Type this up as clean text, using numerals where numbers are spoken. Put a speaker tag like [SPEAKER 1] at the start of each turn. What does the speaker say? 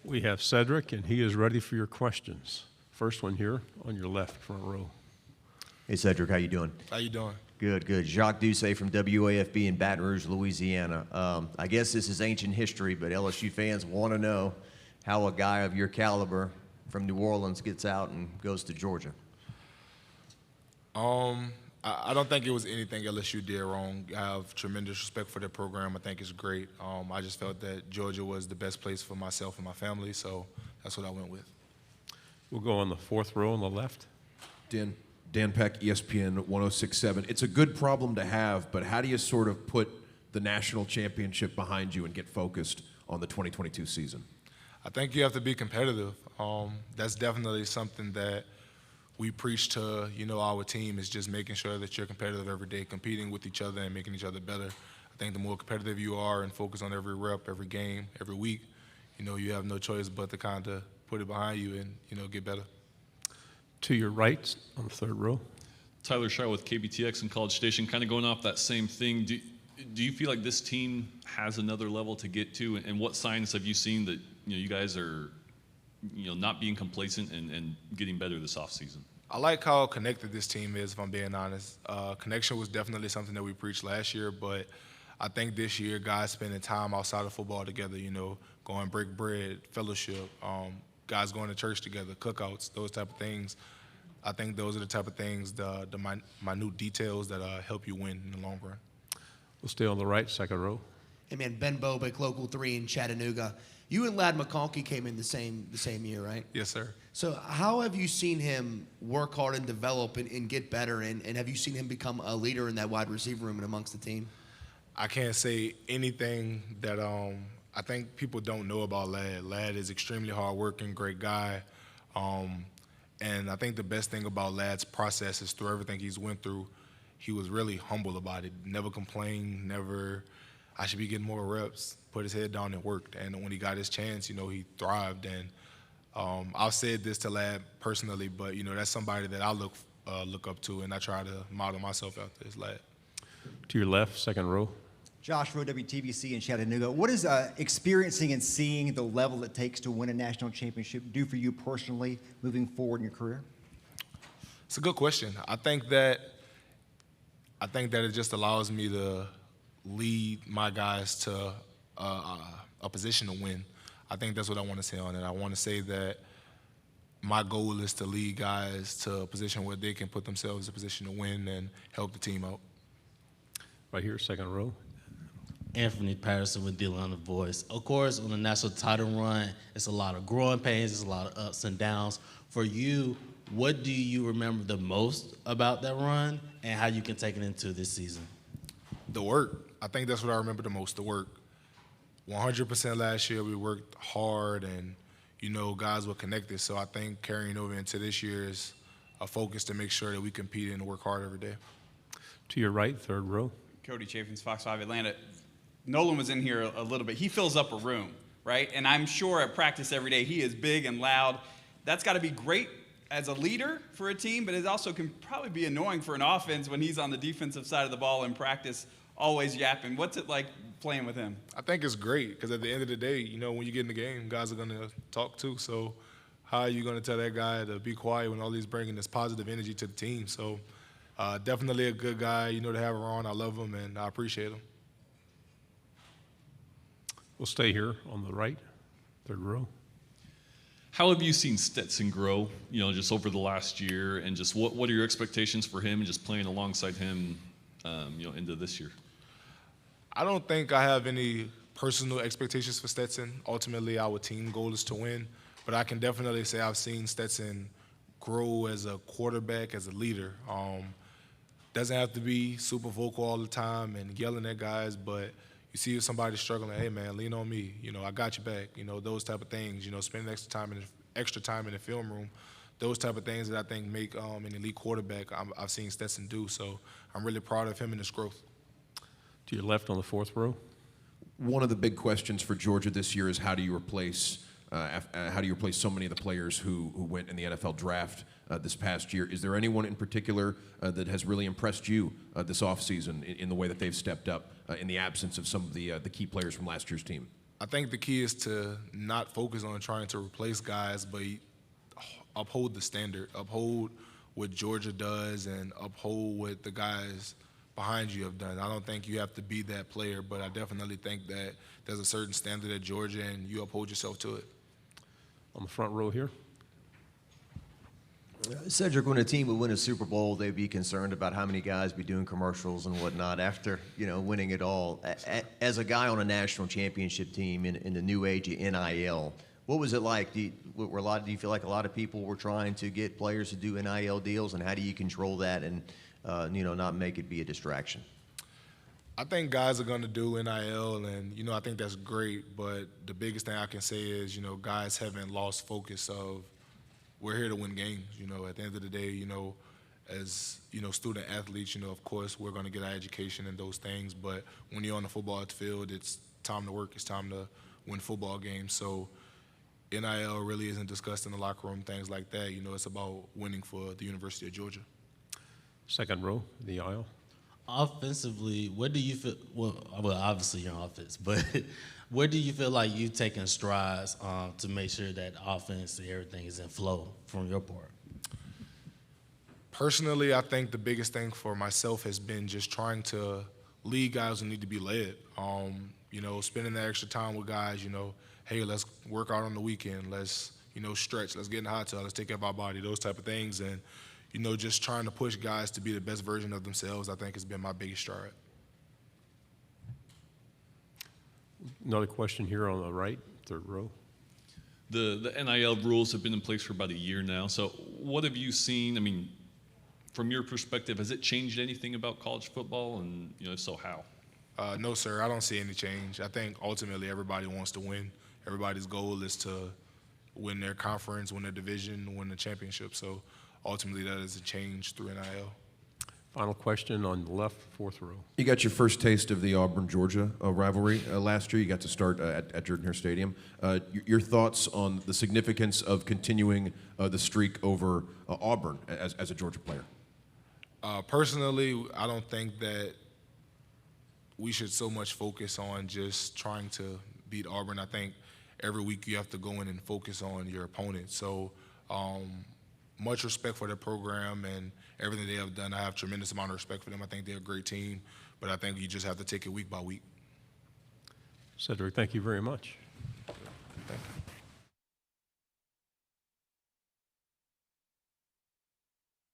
[SPEAKER 1] We have Sedrick, and he is ready for your questions. First one here on your left front row.
[SPEAKER 2] Hey, Sedrick, how you doing?
[SPEAKER 3] How you doing?
[SPEAKER 2] Good, good. Jacques Doucet from WAFB in Baton Rouge, Louisiana. I guess this is ancient history, but LSU fans want to know how a guy of your caliber from New Orleans gets out and goes to Georgia.
[SPEAKER 3] I don't think it was anything LSU did wrong. I have tremendous respect for their program. I think it's great. I just felt that Georgia was the best place for myself and my family, so that's what I went with.
[SPEAKER 1] We'll go on the fourth row on the left.
[SPEAKER 4] Dan Peck, ESPN 1067. It's a good problem to have, but how do you sort of put the national championship behind you and get focused on the 2022 season?
[SPEAKER 3] I think you have to be competitive. That's definitely something that we preach to, our team, is just making sure that you're competitive every day, competing with each other and making each other better. I think the more competitive you are and focus on every rep, every game, every week, you have no choice but to kind of put it behind you and, get better.
[SPEAKER 1] To your right on the third row.
[SPEAKER 5] Tyler Shaw with KBTX and College Station, kind of going off that same thing. Do you feel like this team has another level to get to, and what signs have you seen that you guys are not being complacent and getting better this offseason?
[SPEAKER 3] I like how connected this team is, if I'm being honest. Connection was definitely something that we preached last year, but I think this year guys spending time outside of football together, going break bread, fellowship, guys going to church together, cookouts, those type of things. I think those are the type of things, the minute details that help you win in the long run.
[SPEAKER 1] We'll stay on the right, second row.
[SPEAKER 6] Hey, man, Ben Bobick, Local 3 in Chattanooga. You and Ladd McConkey came in the same year, right?
[SPEAKER 3] Yes, sir.
[SPEAKER 6] So how have you seen him work hard and develop and get better, and have you seen him become a leader in that wide receiver room and amongst the team?
[SPEAKER 3] I can't say anything that I think people don't know about Ladd. Ladd is extremely hardworking, great guy. And I think the best thing about Ladd's process is through everything he's went through, he was really humble about it. Never complained, never, I should be getting more reps, put his head down and worked. And when he got his chance, he thrived. And I've said this to Ladd personally, but, that's somebody that I look up to, and I try to model myself after is Ladd.
[SPEAKER 1] To your left, second row.
[SPEAKER 7] Josh Rowe, WTBC in Chattanooga. What does experiencing and seeing the level it takes to win a national championship do for you personally moving forward in your career?
[SPEAKER 3] It's a good question. I think that it just allows me to lead my guys to a position to win. I think that's what I want to say on it. I want to say that my goal is to lead guys to a position where they can put themselves in a position to win and help the team out.
[SPEAKER 1] Right here, second row.
[SPEAKER 8] Anthony Patterson with Deal on the Voice. Of course, on the national title run, it's a lot of growing pains, it's a lot of ups and downs. For you, what do you remember the most about that run and how you can take it into this season?
[SPEAKER 3] The work. I think that's what I remember the most, the work. 100% last year, we worked hard and, guys were connected. So I think carrying over into this year is a focus to make sure that we compete and work hard every day.
[SPEAKER 1] To your right, third row.
[SPEAKER 9] Cody Chaffins, Fox 5 Atlanta. Nolan was in here a little bit. He fills up a room, right? And I'm sure at practice every day he is big and loud. That's got to be great as a leader for a team, but it also can probably be annoying for an offense when he's on the defensive side of the ball in practice, always yapping. What's it like playing with him?
[SPEAKER 3] I think it's great because at the end of the day, when you get in the game, guys are going to talk too. So how are you going to tell that guy to be quiet when all he's bringing this positive energy to the team? So definitely a good guy, to have around. I love him and I appreciate him.
[SPEAKER 1] We'll stay here on the right, third row.
[SPEAKER 5] How have you seen Stetson grow, just over the last year, and just what are your expectations for him and just playing alongside him, into this year?
[SPEAKER 3] I don't think I have any personal expectations for Stetson. Ultimately, our team goal is to win, but I can definitely say I've seen Stetson grow as a quarterback, as a leader. Doesn't have to be super vocal all the time and yelling at guys, but you see somebody struggling, hey man, lean on me. I got your back. Those type of things. Spending extra time in the film room. Those type of things that I think make an elite quarterback. I've seen Stetson do. So I'm really proud of him and his growth.
[SPEAKER 1] To your left on the fourth row.
[SPEAKER 4] One of the big questions for Georgia this year is how do you replace so many of the players who went in the NFL draft this past year? Is there anyone in particular that has really impressed you this offseason in the way that they've stepped up in the absence of some of the key players from last year's team?
[SPEAKER 3] I think the key is to not focus on trying to replace guys, but uphold the standard, uphold what Georgia does, and uphold what the guys behind you have done. I don't think you have to be that player, but I definitely think that there's a certain standard at Georgia, and you uphold yourself to it.
[SPEAKER 1] On the front row here.
[SPEAKER 2] Sedrick, when a team would win a Super Bowl, they'd be concerned about how many guys be doing commercials and whatnot after, winning it all. As a guy on a national championship team in the new age of NIL, what was it like? Do you feel like a lot of people were trying to get players to do NIL deals, and how do you control that and not make it be a distraction?
[SPEAKER 3] I think guys are going to do NIL, and I think that's great. But the biggest thing I can say is, guys haven't lost focus of we're here to win games. At the end of the day, as student athletes, of course we're going to get our education and those things. But when you're on the football field, it's time to work. It's time to win football games. So NIL really isn't discussed in the locker room, things like that. It's about winning for the University of Georgia.
[SPEAKER 1] Second row, the aisle.
[SPEAKER 8] Offensively, what do you feel? Well, obviously you're on offense, but where do you feel like you've taken strides to make sure that offense and everything is in flow from your part?
[SPEAKER 3] Personally, I think the biggest thing for myself has been just trying to lead guys who need to be led. Spending that extra time with guys, hey, let's work out on the weekend. Let's, stretch. Let's get in the hot tub. Let's take care of our body, those type of things. And, just trying to push guys to be the best version of themselves, I think has been my biggest stride.
[SPEAKER 1] Another question here on the right, third row.
[SPEAKER 5] The NIL rules have been in place for about a year now. So what have you seen? I mean, from your perspective, has it changed anything about college football? And, if so, how?
[SPEAKER 3] No, sir, I don't see any change. I think ultimately everybody wants to win. Everybody's goal is to win their conference, win their division, win the championship. So ultimately that is a change through NIL.
[SPEAKER 1] Final question on the left, fourth row.
[SPEAKER 4] You got your first taste of the Auburn-Georgia rivalry last year. You got to start at Jordan-Hare Stadium. Your thoughts on the significance of continuing the streak over Auburn as a Georgia player?
[SPEAKER 3] Personally, I don't think that we should so much focus on just trying to beat Auburn. I think every week you have to go in and focus on your opponent. So much respect for their program and everything they have done. I have tremendous amount of respect for them. I think they're a great team, but I think you just have to take it week by week.
[SPEAKER 1] Sedrick, thank you very much.